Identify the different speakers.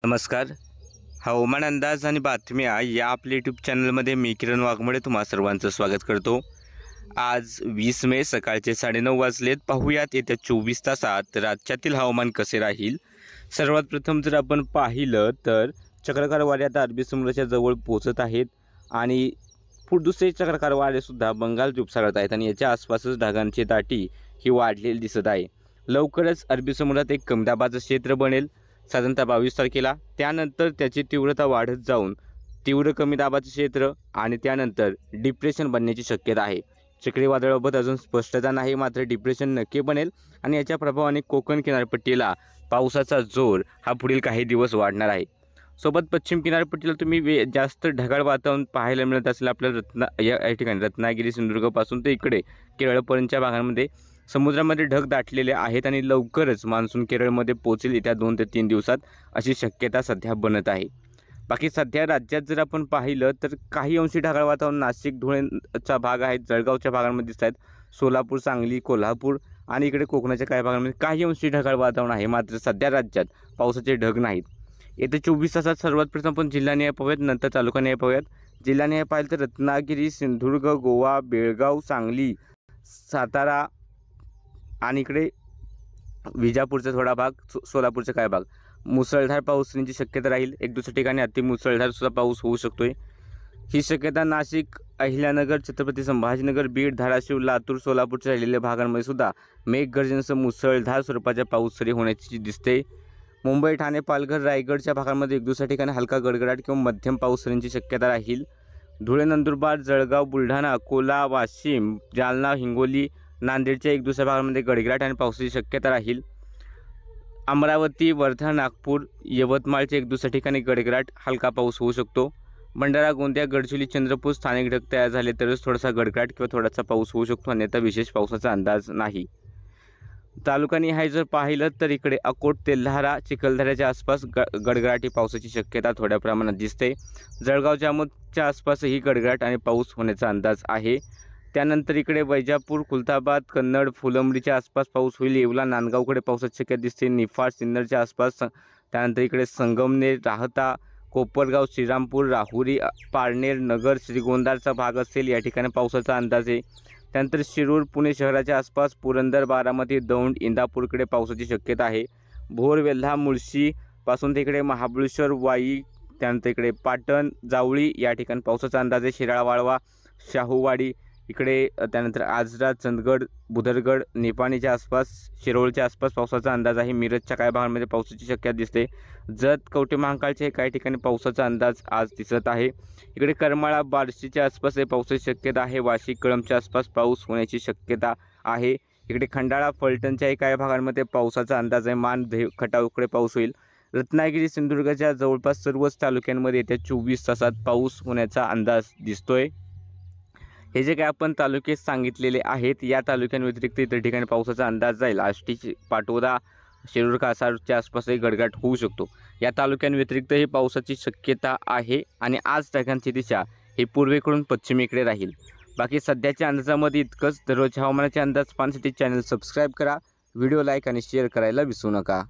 Speaker 1: नमस्कार. हवामान अंदाज आणि बातम्या या आपल्या यूट्यूब चॅनलमध्ये मी किरण वाघमोडे तुम्हा सर्वांचं स्वागत करतो. आज 20 मे सकाळचे 9:30 वाजलेत. पाहूयात येत्या 24 तासात राज्यातील हवामान कसे राहील. सर्वात प्रथम जर आपण पाहिलं तर चक्राकार वारे आता अरबी समुद्राच्या जवळ पोहोचत आहेत आणि दुसरे चक्राकार वारेसुद्धा बंगाल उपसागरात आहेत आणि याच्या आसपासच ढगांची दाटी ही वाढलेली दिसत आहे. लवकरच अरबी समुद्रात एक कमी दाबाचं क्षेत्र बनेल साधारणतः 22 तारखेला. त्यानंतर त्याची तीव्रता वाढत जाऊन तीव्र कमी दाबाचे क्षेत्र आणि त्यानंतर डिप्रेशन बनण्याची शक्यता आहे. चक्रीवादळाबाबत अजून स्पष्टता नाही, मात्र डिप्रेशन नक्की बनेल आणि याच्या प्रभावाने कोकण किनारपट्टीला पावसाचा जोर हा पुढील काही दिवस वाढणार आहे. सोबत पश्चिम किनारपट्टीला तुम्ही जास्त ढगाळ वातावरण पाहायला मिळत असेल. आपल्याला या ठिकाणी रत्नागिरी सिंधुदुर्गपासून ते इकडे केरळपर्यंतच्या भागांमध्ये समुद्रामध्ये ढग दाटलेले आहेत आणि लवकरच मान्सून केरळमध्ये पोहोचेल येत्या 2 ते 3 दिवसात अशी शक्यता सध्या बनत आहे. बाकी सध्या राज्यात जर आपण पाहिलं तर काही अंशी ढगाळ वातावरण नाशिक धुळेचा भाग आहे, जळगावच्या भागांमध्ये दिसत आहेत. सोलापूर, सांगली, कोल्हापूर आणि इकडे कोकणाच्या काही भागांमध्ये काही अंशी ढगाळ वातावरण आहे, मात्र सध्या राज्यात पावसाचे ढग नाहीत. येत्या 24 तासात सर्वात प्रथम आपण जिल्हानिहाय पाहूयात, नंतर तालुकानिहाय पाहूयात. जिल्हानिहाय पाहिलं तर रत्नागिरी, सिंधुदुर्ग, गोवा, बेळगाव, सांगली, सातारा आणि इकडे विजापूरचा थोडा भाग, सोलापूरचा काय भाग मुसळधार पाऊस होण्याची शक्यता राहील. एक दुसऱ्या ठिकाणी अतिमुसळधार सुद्धा पाऊस होऊ शकतोय. ही शक्यता नाशिक, अहिल्यानगर, छत्रपती संभाजीनगर, बीड, धाराशिव, लातूर, सोलापूरच्या राहिलेल्या भागांमध्ये सुद्धा मेघगर्जनेसह मुसळधार स्वरूपाच्या पाऊस सरी होण्याची दिसते. मुंबई, ठाणे, पालघर, रायगडच्या भागांमध्ये एक दुसऱ्या ठिकाणी हलका गडगडाट किंवा मध्यम पाऊस सरींची शक्यता राहील. धुळे, नंदुरबार, जळगाव, बुलढाणा, अकोला, वाशिम, जालना, हिंगोली, नांदेडच्या एक दुसऱ्या भागामध्ये गडगडाट आणि पावसाची शक्यता राहील. अमरावती, वर्धा, नागपूर, यवतमाळच्या एक दुसऱ्या ठिकाणी गडगडाट हलका पाऊस होऊ शकतो. भंडारा, गोंदिया, गडचिरोली, चंद्रपूर स्थानिक ढग तयार झाले तरच थोडासा गडगडाट किंवा थोडासा पाऊस होऊ शकतो, अन्यथा विशेष पावसाचा अंदाज नाही. तालुकानिहाय जर पाहिलं तर इकडे अकोट, तेल्हारा, चिखलदऱ्याच्या आसपास गडगडाटी पावसाची शक्यता थोड्या प्रमाणात दिसते. जळगाव, जामोदच्या आसपासही गडगडाट आणि पाऊस होण्याचा अंदाज आहे. त्यानंतर इकडे वैजापूर, खुलताबाद, कन्नड, फुलंब्रीच्या आसपास पाऊस होईल. येवला, नांदगावकडे पावसाची शक्यता दिसते. निफाड, सिन्नरच्या आसपास. त्यानंतर इकडे संगमनेर, राहता, कोपरगाव, श्रीरामपूर, राहुरी, पारनेर, नगर, श्रीगोंदाचा भाग असेल, या ठिकाणी पावसाचा अंदाज आहे. त्यानंतर शिरूर, पुणे शहराच्या आसपास, पुरंदर, बारामती, दौंड, इंदापूरकडे पावसाची शक्यता आहे. भोर, वेल्हा, मुळशीपासून तिकडे महाबळेश्वर, वाई, त्यानंतर इकडे पाटण, जावळी या ठिकाणी पावसाचा अंदाज आहे. शिराळा, वाळवा, शाहूवाडी इकडे, त्यानंतर आजरा, चंदगड, बुदरगड, निपाणीच्या आसपास, शिरोळच्या आसपास पावसाचा अंदाज आहे. मिरजच्या काही भागांमध्ये पावसाची शक्यता दिसते. जत, कवठे महांकाळच्या काही ठिकाणी पावसाचा अंदाज आज दिसत आहे. इकडे करमाळा, बार्शीच्या आसपास पावसाची शक्यता आहे. वाशी, कळंबच्या आसपास पाऊस होण्याची शक्यता आहे. इकडे खंडाळा, फलटणच्याही काही भागांमध्ये पावसाचा अंदाज आहे. मान, खटावकडे पाऊस होईल. रत्नागिरी, सिंधुदुर्गच्या जवळपास सर्वच तालुक्यांमध्ये येत्या 24 तासात पाऊस होण्याचा अंदाज दिसतोय. हे जे काय आपण तालुके सांगितलेले आहेत, या तालुक्यांव्यतिरिक्त इतर ठिकाणी पावसाचा अंदाज जाईल. आष्टी, पाटोदा, शिरूर, कासारच्या आसपासही गडगडाट होऊ शकतो. या तालुक्यांव्यतिरिक्त ही पावसाची शक्यता आहे आणि आज ढगांची दिशा ही पूर्वेकडून पश्चिमेकडे राहील. बाकी सध्याच्या अंदाजामध्ये इतकंच. दररोज हवामानाचे अंदाज पाहण्यासाठी चॅनल सबस्क्राईब करा, व्हिडिओ लाईक आणि शेअर करायला विसरू नका.